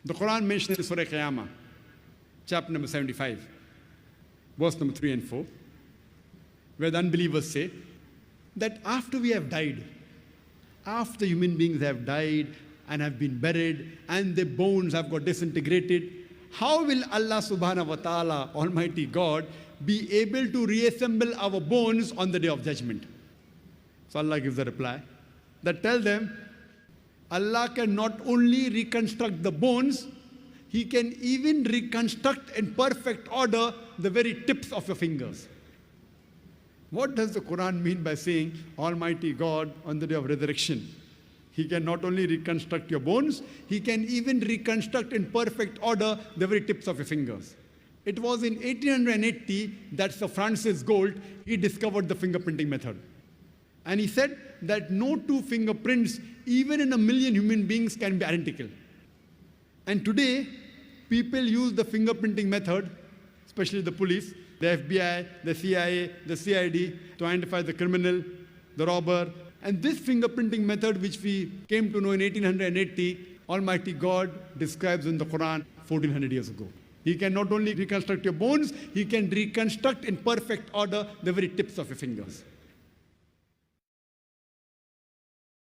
The Quran mentions in Surah Qiyamah, chapter number 75, verse number 3 and 4, where the unbelievers say that after we have died, after human beings have died and have been buried and their bones have got disintegrated, how will Allah subhanahu wa ta'ala, Almighty God, be able to reassemble our bones on the day of judgment? So Allah gives a reply that tells them, Allah can not only reconstruct the bones, He can even reconstruct in perfect order the very tips of your fingers. What does the Quran mean by saying Almighty God on the day of resurrection? He can not only reconstruct your bones, He can even reconstruct in perfect order the very tips of your fingers. It was in 1880 that Sir Francis Gould, he discovered the fingerprinting method. And he said that no two fingerprints, even in a million human beings, can be identical. And today, people use the fingerprinting method, especially the police, the FBI, the CIA, the CID, to identify the criminal, the robber. And this fingerprinting method, which we came to know in 1880, Almighty God describes in the Quran 1400 years ago. He can not only reconstruct your bones, He can reconstruct in perfect order the very tips of your fingers.